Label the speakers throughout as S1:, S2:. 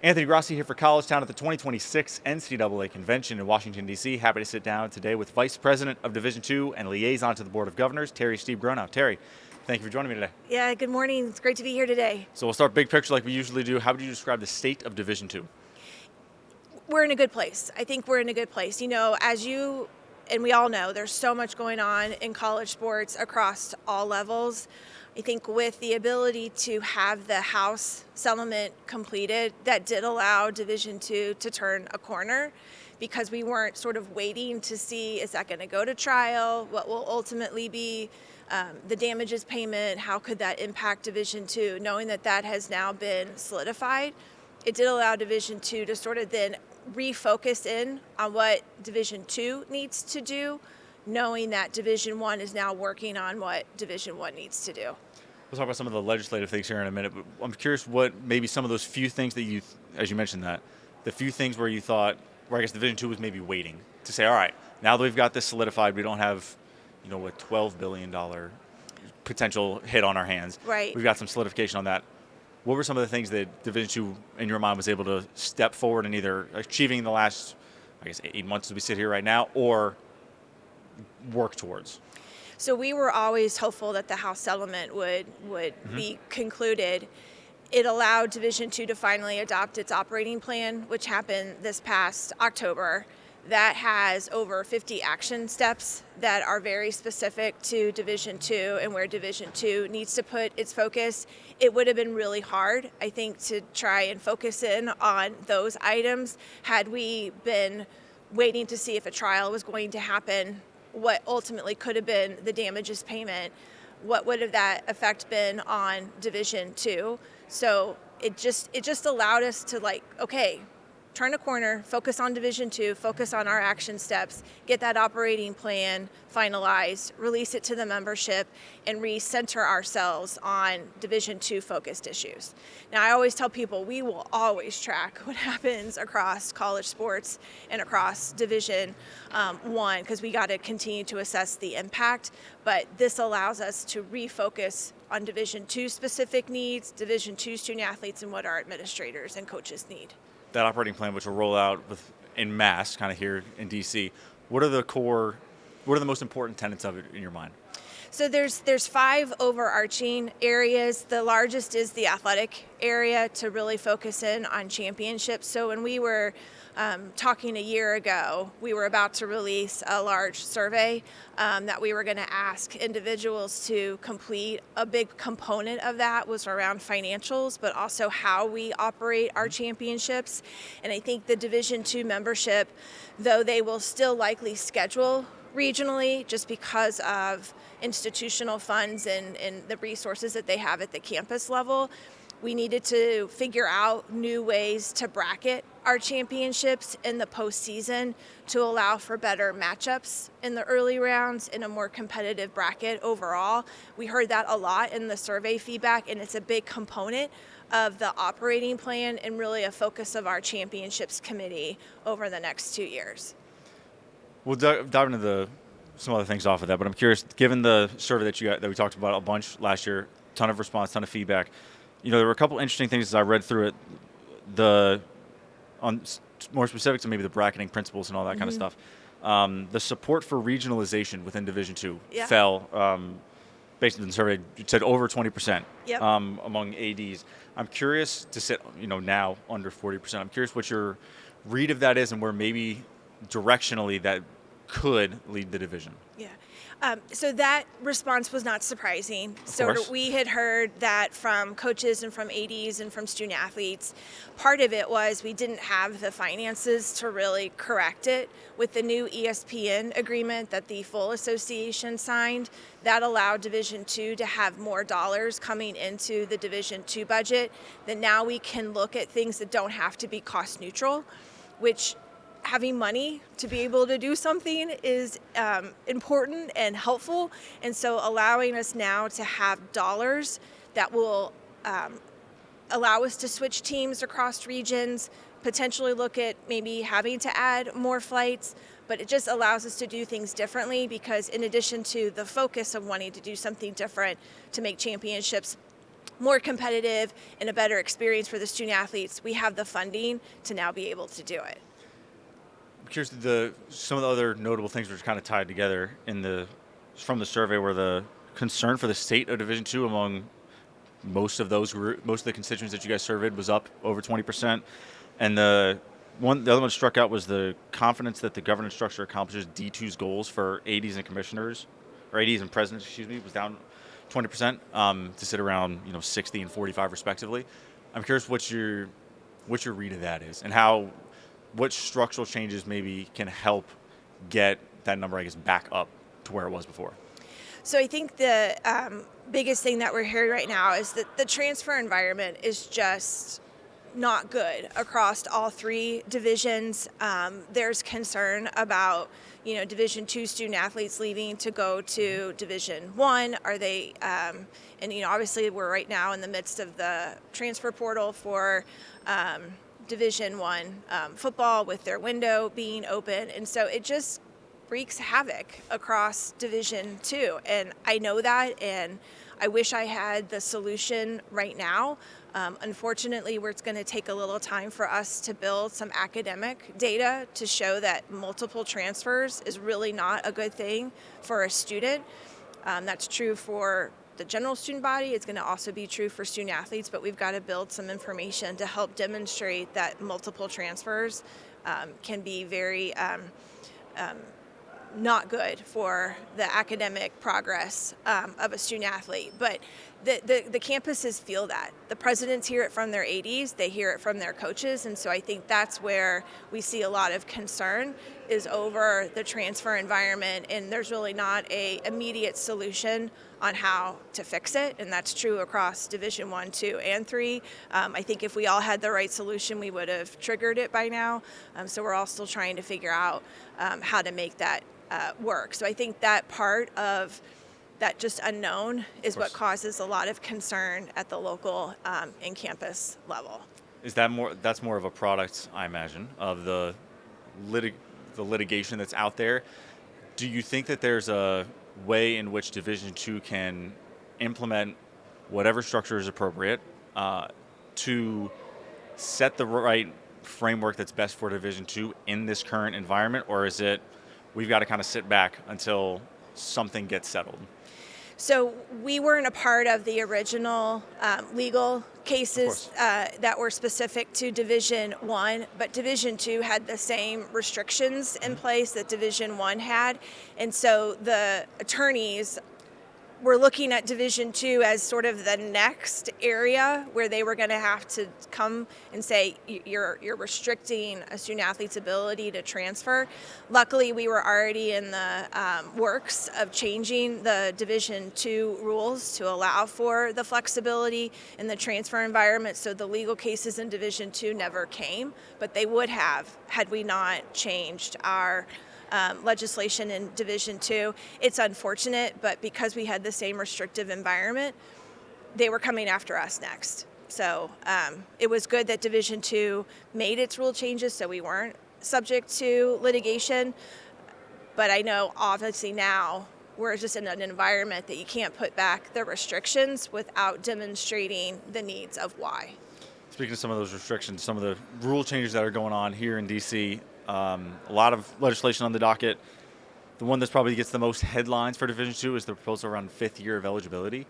S1: Anthony Grassi here for College.town at the 2026 NCAA Convention in Washington, D.C. Happy to sit down today with Vice President of Division II and Liaison to the Board of Governors, Terri Steeb Gronau. Terri, thank you for joining me today.
S2: Yeah, good morning. It's great to be here today.
S1: So we'll start big picture like we usually do. How would you describe the state of Division II?
S2: We're in a good place. I think we're in a good place. You know, as you and we all know, there's so much going on in college sports across all levels. I think with the ability to have the House settlement completed, that did allow Division II to turn a corner, because we weren't sort of waiting to see, is that going to go to trial? What will ultimately be the damages payment? How could that impact Division II? Knowing that that has now been solidified, it did allow Division II to sort of then refocus in on what Division II needs to do, knowing that Division I is now working on what Division I needs to do.
S1: We'll talk about some of the legislative things here in a minute, but I'm curious what maybe some of those few things that you, as you mentioned that, the few things where you thought, where I guess Division II was maybe waiting to say, all right, now that we've got this solidified, we don't have, a $12 billion potential hit on our hands.
S2: Right.
S1: We've got some solidification on that. What were some of the things that Division II, in your mind, was able to step forward in either achieving in the last, 8 months as we sit here right now, or work towards?
S2: So we were always hopeful that the House settlement would be concluded. It allowed Division II to finally adopt its operating plan, which happened this past October. That has over 50 action steps that are very specific to Division II and where Division II needs to put its focus. It would have been really hard, I think, to try and focus in on those items had we been waiting to see if a trial was going to happen, what ultimately could have been the damages payment, what would have that effect been on Division II. So it just allowed us to, okay, turn a corner, focus on Division II, focus on our action steps, get that operating plan finalized, release it to the membership, and recenter ourselves on Division II focused issues. Now, I always tell people we will always track what happens across college sports and across Division I, because we got to continue to assess the impact, but this allows us to refocus on Division II specific needs, Division II student athletes, and what our administrators and coaches need.
S1: That operating plan, which will roll out en masse kind of here in DC, what are the most important tenets of it in your mind?
S2: So there's 5 overarching areas. The largest is the athletic area, to really focus in on championships. So when we were talking a year ago, we were about to release a large survey that we were going to ask individuals to complete. A big component of that was around financials, but also how we operate our championships. And I think the Division II membership, though they will still likely schedule regionally just because of institutional funds and the resources that they have at the campus level, we needed to figure out new ways to bracket our championships in the postseason to allow for better matchups in the early rounds in a more competitive bracket overall. We heard that a lot in the survey feedback, and it's a big component of the operating plan and really a focus of our championships committee over the next 2 years.
S1: We'll dive into some other things off of that, but I'm curious, given the survey that we talked about a bunch last year, ton of response, ton of feedback, there were a couple interesting things as I read through it, more specific to maybe the bracketing principles and all that kind of stuff. The support for regionalization within Division II fell, based on the survey, it said over 20% among ADs. I'm curious to sit, now under 40%. I'm curious what your read of that is and where maybe directionally that could lead the division.
S2: Yeah. So that response was not surprising. So we had heard that from coaches and from ADs and from student athletes. Part of it was we didn't have the finances to really correct it. With the new ESPN agreement that the full association signed, that allowed Division II to have more dollars coming into the Division II budget. That now we can look at things that don't have to be cost neutral, which having money to be able to do something is important and helpful. And so allowing us now to have dollars that will allow us to switch teams across regions, potentially look at maybe having to add more flights, but it just allows us to do things differently, because in addition to the focus of wanting to do something different to make championships more competitive and a better experience for the student athletes, we have the funding to now be able to do it.
S1: I'm curious, some of the other notable things which kind of tied together from the survey were the concern for the state of Division II among most of the constituents that you guys surveyed was up over 20%, and the other one struck out was the confidence that the governance structure accomplishes D2's goals for ADs and commissioners, or ADs and presidents, was down 20% to sit around 60 and 45 respectively. I'm curious what your read of that is, and what structural changes maybe can help get that number, I guess, back up to where it was before.
S2: So I think the biggest thing that we're hearing right now is that the transfer environment is just not good across all three divisions. There's concern about Division II student athletes leaving to go to Division I. Are they? And obviously we're right now in the midst of the transfer portal for Division I football with their window being open, and so it just wreaks havoc across Division II. And I know that, and I wish I had the solution right now. Unfortunately, it's going to take a little time for us to build some academic data to show that multiple transfers is really not a good thing for a student. That's true for the general student body. It's going to also be true for student athletes, but we've got to build some information to help demonstrate that multiple transfers can be very not good for the academic progress of a student athlete. But the campuses feel that. The presidents hear it from their ADs, they hear it from their coaches, and so I think that's where we see a lot of concern is over the transfer environment, and there's really not a immediate solution on how to fix it, and that's true across Division I, II, and III. I think if we all had the right solution, we would have triggered it by now. So we're all still trying to figure out how to make that work. So I think that part of that just unknown is what causes a lot of concern at the local and campus level.
S1: Is that that's more of a product, I imagine, of the litigation that's out there? Do you think that there's a way in which Division II can implement whatever structure is appropriate to set the right framework that's best for Division II in this current environment, or is it we've got to kind of sit back until something gets settled?
S2: So we weren't a part of the original legal cases that were specific to Division I, but Division II had the same restrictions in place that Division I had. And so the attorneys were looking at Division II as sort of the next area where they were going to have to come and say, you're restricting a student athlete's ability to transfer. Luckily, we were already in the works of changing the Division II rules to allow for the flexibility in the transfer environment, so the legal cases in Division II never came, but they would have had we not changed our legislation in Division II. It's unfortunate, but because we had the same restrictive environment, they were coming after us next. So it was good that Division II made its rule changes so we weren't subject to litigation. But I know obviously now we're just in an environment that you can't put back the restrictions without demonstrating the needs of why.
S1: Speaking of some of those restrictions, some of the rule changes that are going on here in D.C., a lot of legislation on the docket. The one that probably gets the most headlines for Division II is the proposal around fifth year of eligibility.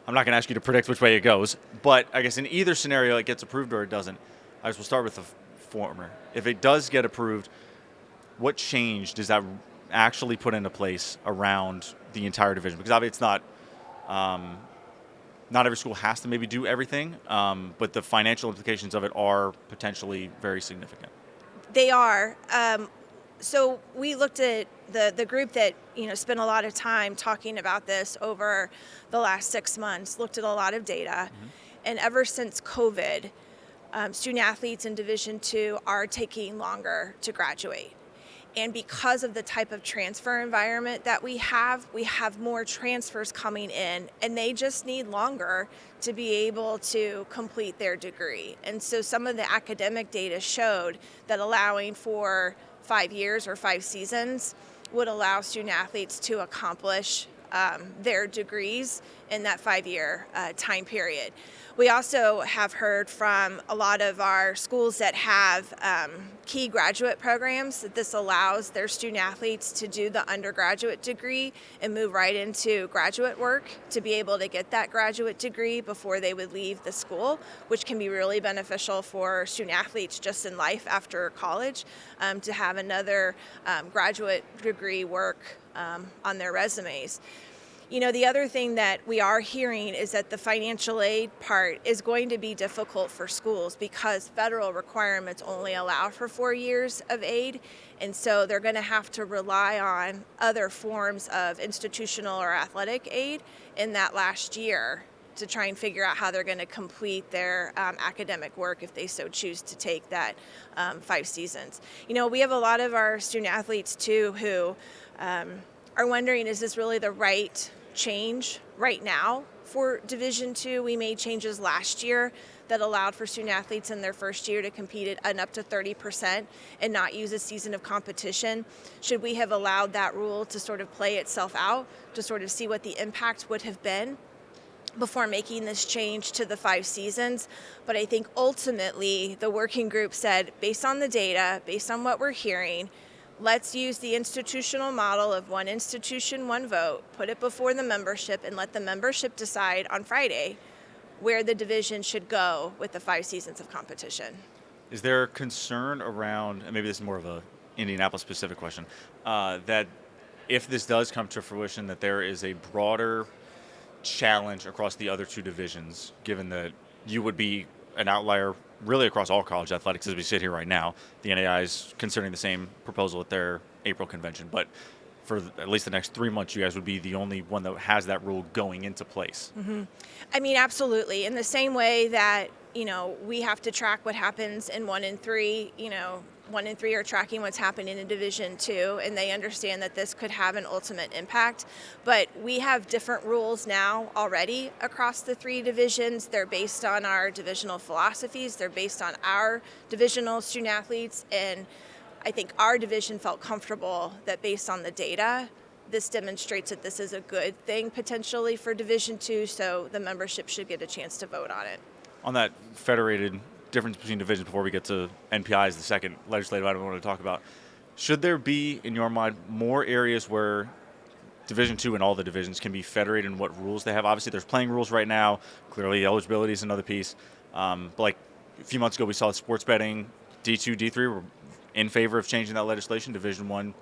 S1: I'm not going to ask you to predict which way it goes, but I guess in either scenario, it gets approved or it doesn't. I guess we'll start with the former. If it does get approved, what change does that actually put into place around the entire division? Because obviously it's not every school has to maybe do everything, but the financial implications of it are potentially very significant.
S2: They are. So we looked at the group that spent a lot of time talking about this over the last 6 months, looked at a lot of data, and ever since COVID, student athletes in Division II are taking longer to graduate. And because of the type of transfer environment that we have more transfers coming in, and they just need longer to be able to complete their degree. And so some of the academic data showed that allowing for 5 years or 5 seasons would allow student athletes to accomplish their degrees in that 5-year time period. We also have heard from a lot of our schools that have key graduate programs that this allows their student athletes to do the undergraduate degree and move right into graduate work to be able to get that graduate degree before they would leave the school, which can be really beneficial for student athletes just in life after college, to have another graduate degree work on their resumes. You know, the other thing that we are hearing is that the financial aid part is going to be difficult for schools because federal requirements only allow for 4 years of aid. And so they're going to have to rely on other forms of institutional or athletic aid in that last year to try and figure out how they're going to complete their academic work if they so choose to take that 5 seasons. You know, we have a lot of our student athletes too who are wondering, is this really the right change right now for Division II? We made changes last year that allowed for student athletes in their first year to compete at an up to 30% and not use a season of competition. Should we have allowed that rule to sort of play itself out, to sort of see what the impact would have been before making this change to the 5 seasons? But I think ultimately the working group said, based on the data, based on what we're hearing, let's use the institutional model of one institution, one vote, put it before the membership, and let the membership decide on Friday where the division should go with the 5 seasons of competition.
S1: Is there concern around, and maybe this is more of a Indianapolis-specific question, that if this does come to fruition, that there is a broader challenge across the other 2 divisions, given that you would be an outlier really across all college athletics as we sit here right now? The NAI is considering the same proposal at their April convention, but for at least the next 3 months, you guys would be the only one that has that rule going into place.
S2: Mm-hmm. I mean, absolutely. In the same way that, you know, we have to track what happens in 1 and 3, you know, 1 and 3 are tracking what's happening in Division II, and they understand that this could have an ultimate impact. But we have different rules now already across the 3 divisions. They're based on our divisional philosophies. They're based on our divisional student athletes. And I think our division felt comfortable that based on the data, this demonstrates that this is a good thing potentially for Division II, so the membership should get a chance to vote on it.
S1: On that federated difference between divisions, before we get to NPI as the second legislative item I want to talk about, should there be, in your mind, more areas where Division II and all the divisions can be federated in what rules they have? Obviously, there's playing rules right now. Clearly, eligibility is another piece. But like a few months ago, we saw sports betting, D2, D3 were in favor of changing that legislation. Division I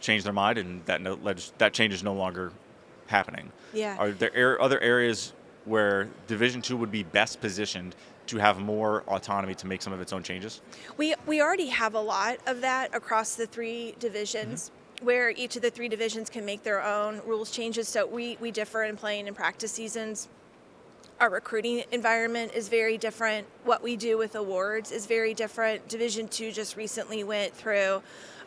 S1: changed their mind, and that change is no longer happening.
S2: Yeah.
S1: Are there other areas where Division II would be best positioned to have more autonomy to make some of its own changes?
S2: We already have a lot of that across the 3 divisions, where each of the 3 divisions can make their own rules changes. So we differ in playing and practice seasons. Our recruiting environment is very different. What we do with awards is very different. Division II just recently went through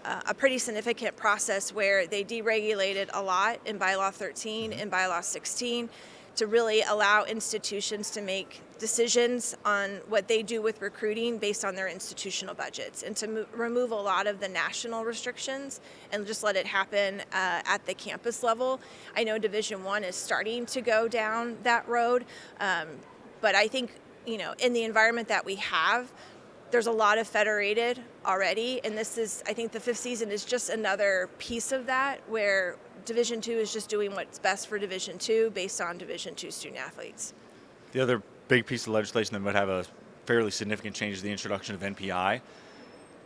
S2: a pretty significant process where they deregulated a lot in Bylaw 13 and Bylaw 16 to really allow institutions to make decisions on what they do with recruiting based on their institutional budgets, and to remove a lot of the national restrictions and just let it happen at the campus level. I know Division I is starting to go down that road, but I think, you know, in the environment that we have, there's a lot of federated already, and this is, I think the 5th season is just another piece of that, where Division II is just doing what's best for Division II based on Division II student athletes.
S1: The other big piece of legislation that might have a fairly significant change is the introduction of NPI.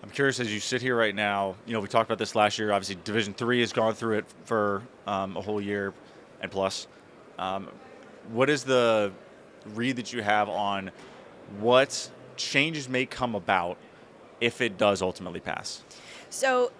S1: I'm curious, as you sit here right now, you know, we talked about this last year. Obviously, Division III has gone through it for a whole year and plus. What is the read that you have on what changes may come about if it does ultimately pass?
S2: So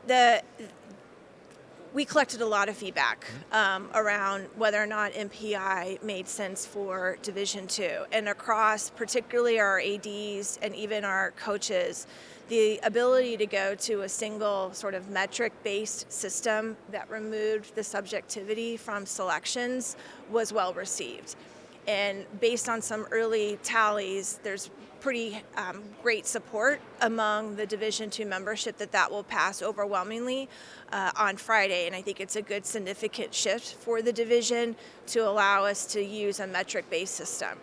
S2: we collected a lot of feedback around whether or not MPI made sense for Division II. And across particularly our ADs and even our coaches, the ability to go to a single sort of metric-based system that removed the subjectivity from selections was well received. And based on some early tallies, there's pretty great support among the Division II membership that will pass overwhelmingly on Friday. And I think it's a good significant shift for the division to allow us to use a metric-based system.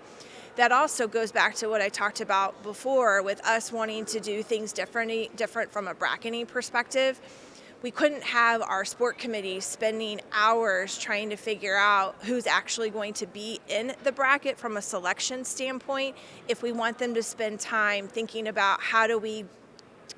S2: That also goes back to what I talked about before with us wanting to do things different from a bracketing perspective. We couldn't have our sport committee spending hours trying to figure out who's actually going to be in the bracket from a selection standpoint if we want them to spend time thinking about how do we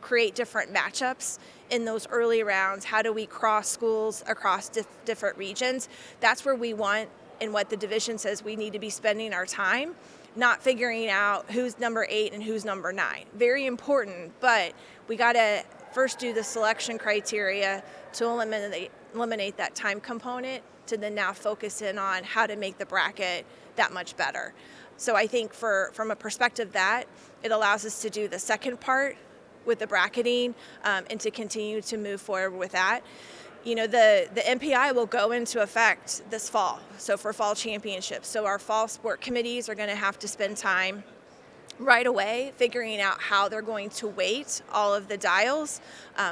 S2: create different matchups in those early rounds, how do we cross schools across different regions. That's where we want, and what the division says we need to be spending our time, not figuring out who's number 8 and who's number 9. Very important, but we got to first do the selection criteria to eliminate that time component, to then now focus in on how to make the bracket that much better. So I think from a perspective that, it allows us to do the second part with the bracketing and to continue to move forward with that. You know, the MPI will go into effect this fall, so for fall championships. So our fall sport committees are going to have to spend time right away figuring out how they're going to weight all of the dials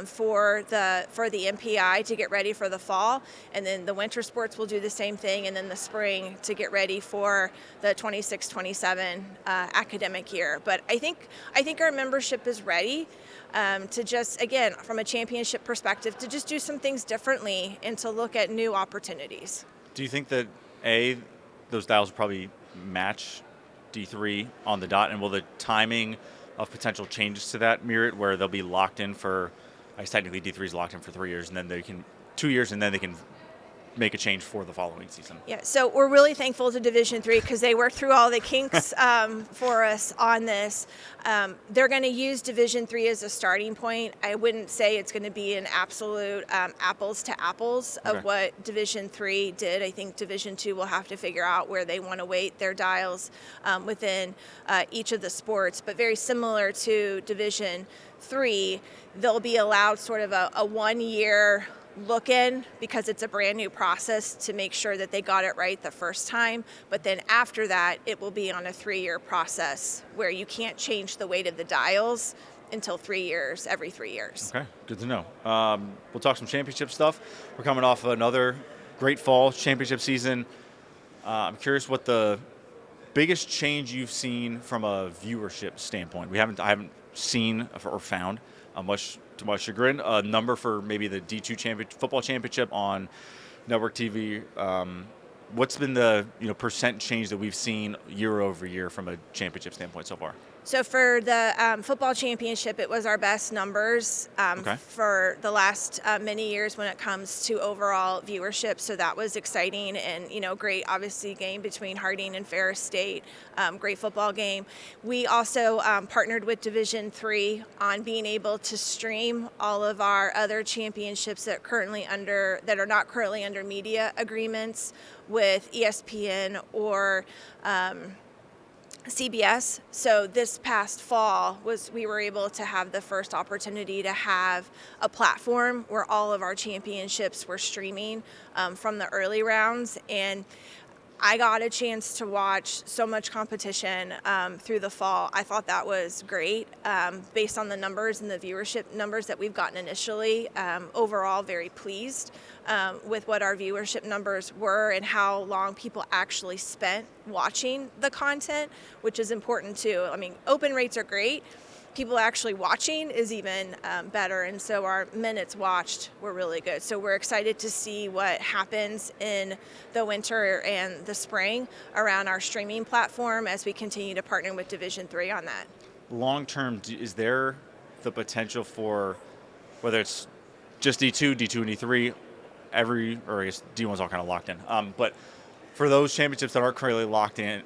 S2: for the MPI to get ready for the fall, and then the winter sports will do the same thing, and then the spring to get ready for the 26-27 academic year. But I think our membership is ready to just, again, from a championship perspective, to just do some things differently and to look at new opportunities.
S1: Do you think that those dials will probably match D3 on the dot, and will the timing of potential changes to that mirror it, where they'll be locked in for, I guess technically D3 is locked in for 3 years, and then they can 2 years, and then they can make a change for the following season?
S2: Yeah, so we're really thankful to Division III because they worked through all the kinks for us on this. They're going to use Division III as a starting point. I wouldn't say it's going to be an absolute apples to apples of what Division III did. I think Division II will have to figure out where they want to weight their dials within each of the sports, but very similar to Division III, they'll be allowed sort of a 1 year look in, because it's a brand new process, to make sure that they got it right the first time. But then after that, it will be on a 3-year process where you can't change the weight of the dials until 3 years, every 3 years.
S1: Okay, good to know. We'll talk some championship stuff. We're coming off another great fall championship season. I'm curious what the biggest change you've seen from a viewership standpoint. I haven't seen or found, much to my chagrin, a number for maybe the D2 football championship on network TV. What's been the percent change that we've seen year over year from a championship standpoint so far?
S2: So for the football championship, it was our best numbers for the last many years when it comes to overall viewership. So that was exciting, and great, obviously, game between Harding and Ferris State. Great football game. We also partnered with Division III on being able to stream all of our other championships that are not currently under media agreements with ESPN or CBS. So this past fall we were able to have the first opportunity to have a platform where all of our championships were streaming from the early rounds, and I got a chance to watch so much competition through the fall. I thought that was great based on the numbers and the viewership numbers that we've gotten initially. Overall, very pleased with what our viewership numbers were and how long people actually spent watching the content, which is important too. I mean, open rates are great. People actually watching is even better, and so our minutes watched were really good. So we're excited to see what happens in the winter and the spring around our streaming platform as we continue to partner with Division III on that.
S1: Long term, is there the potential for, whether it's just D2, D2 and D3, or I guess D1's all kind of locked in, but for those championships that weren't currently locked in,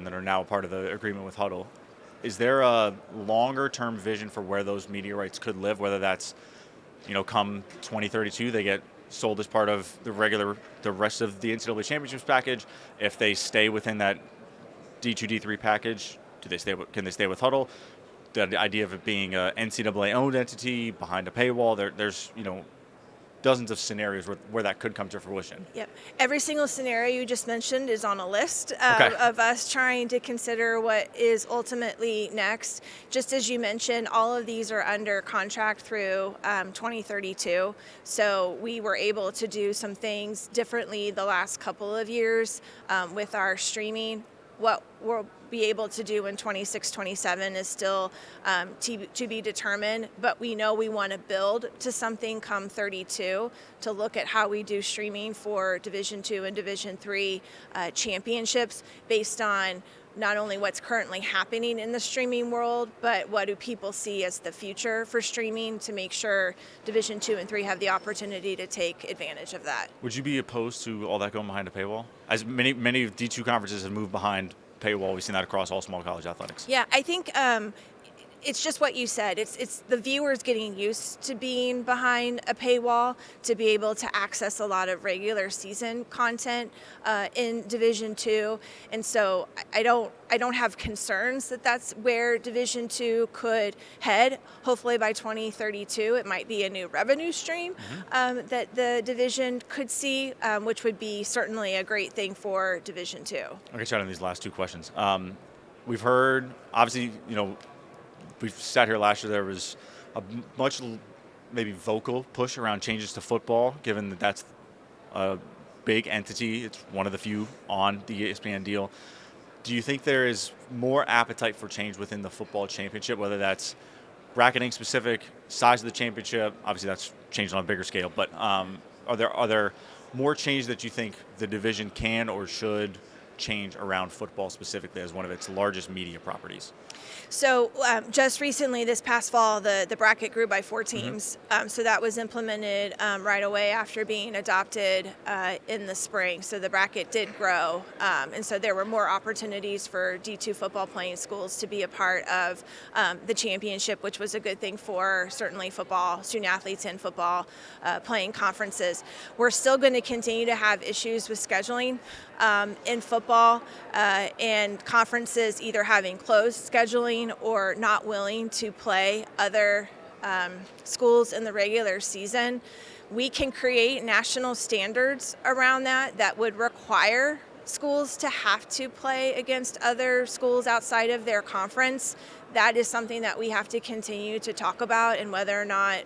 S1: that are now part of the agreement with Huddle, is there a longer-term vision for where those media rights could live, whether that's, come 2032, they get sold as part of the rest of the NCAA championships package? If they stay within that D2, D3 package, can they stay with Huddle? The idea of it being an NCAA-owned entity behind a paywall, there's dozens of scenarios where that could come to fruition.
S2: Yep. Every single scenario you just mentioned is on a list
S1: Okay.
S2: of us trying to consider what is ultimately next. Just as you mentioned, all of these are under contract through 2032. So we were able to do some things differently the last couple of years with our streaming. What we'll be able to do in 26, 27 is still to be determined, but we know we want to build to something come 32 to look at how we do streaming for Division II and Division III championships based on not only what's currently happening in the streaming world, but what do people see as the future for streaming to make sure Division II and III have the opportunity to take advantage of that.
S1: Would you be opposed to all that going behind a paywall? As many D2 conferences have moved behind paywall, we've seen that across all small college athletics.
S2: Yeah, I think it's just what you said. It's the viewers getting used to being behind a paywall to be able to access a lot of regular season content in Division II, and so I don't have concerns that that's where Division II could head. Hopefully by 2032, it might be a new revenue stream that the division could see, which would be certainly a great thing for Division II.
S1: Okay, chat on these last two questions. We've heard, obviously, we've sat here last year, there was a much maybe vocal push around changes to football, given that that's a big entity. It's one of the few on the ESPN deal. Do you think there is more appetite for change within the football championship, whether that's bracketing specific, size of the championship? Obviously that's changed on a bigger scale, but are there more change that you think the division can or should change around football specifically as one of its largest media properties?
S2: So just recently, this past fall, the bracket grew by 4 teams. So that was implemented right away after being adopted in the spring. So the bracket did grow. And so there were more opportunities for D2 football playing schools to be a part of the championship, which was a good thing for certainly football, student athletes in football playing conferences. We're still going to continue to have issues with scheduling in football and conferences either having closed scheduling or not willing to play other schools in the regular season. We can create national standards around that would require schools to have to play against other schools outside of their conference. That is something that we have to continue to talk about, and whether or not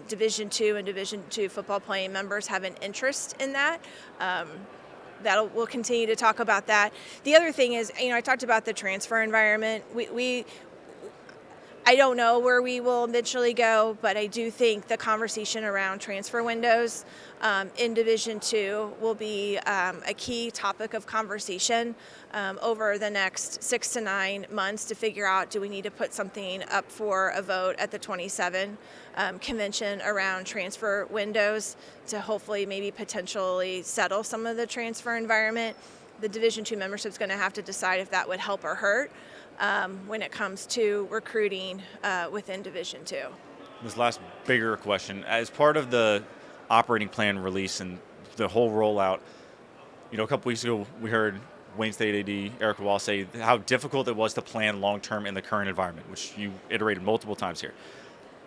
S2: Division II and Division II football playing members have an interest in that. We'll continue to talk about that. The other thing is, I talked about the transfer environment. I don't know where we will eventually go, but I do think the conversation around transfer windows in Division II will be a key topic of conversation over the next 6 to 9 months to figure out, do we need to put something up for a vote at the 27 convention around transfer windows to hopefully maybe potentially settle some of the transfer environment. The Division II membership is going to have to decide if that would help or hurt when it comes to recruiting within Division II.
S1: This last bigger question, as part of the operating plan release and the whole rollout, a couple weeks ago we heard Wayne State AD Erica Wall say how difficult it was to plan long-term in the current environment, which you iterated multiple times here.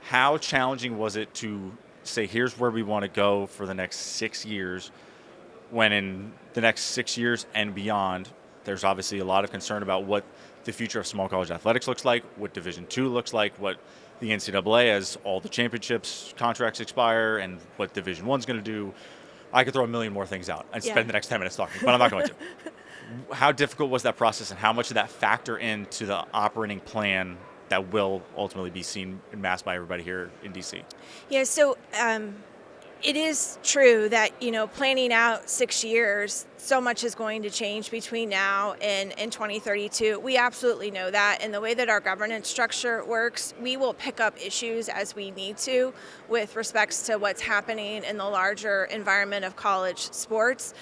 S1: How challenging was it to say, here's where we want to go for the next 6 years, when in the next 6 years and beyond, there's obviously a lot of concern about what the future of small college athletics looks like, what Division II looks like, what the NCAA, as all the championships contracts expire, and what Division I's going to do. I could throw a million more things out and spend the next 10 minutes talking, but I'm not going to. How difficult was that process, and how much did that factor into the operating plan that will ultimately be seen en masse by everybody here in DC?
S2: Yeah, so it is true that, planning out 6 years, so much is going to change between now and 2032. We absolutely know that. And the way that our governance structure works, we will pick up issues as we need to with respects to what's happening in the larger environment of college sports.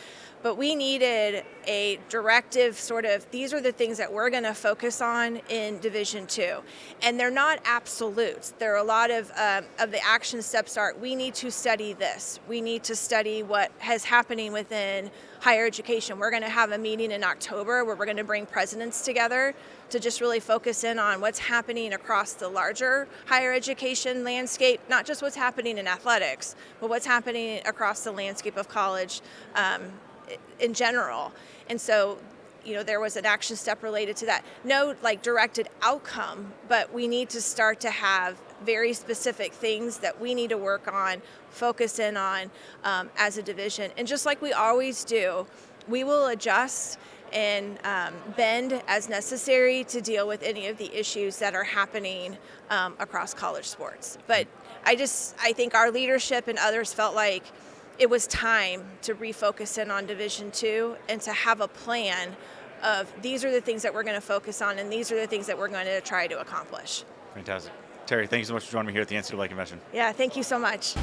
S2: but we needed a directive sort of, these are the things that we're going to focus on in Division II. And they're not absolutes. There are a lot of the action steps are, we need to study this. We need to study what is happening within higher education. We're going to have a meeting in October where we're going to bring presidents together to just really focus in on what's happening across the larger higher education landscape, not just what's happening in athletics, but what's happening across the landscape of college in general. And so, there was an action step related to that. No directed outcome, but we need to start to have very specific things that we need to work on, focus in on as a division. And just like we always do, we will adjust and bend as necessary to deal with any of the issues that are happening across college sports. But I think our leadership and others felt like it was time to refocus in on Division II and to have a plan of these are the things that we're going to focus on and these are the things that we're going to try to accomplish.
S1: Fantastic. Terri, thank you so much for joining me here at the NCAA Convention.
S2: Yeah, thank you so much.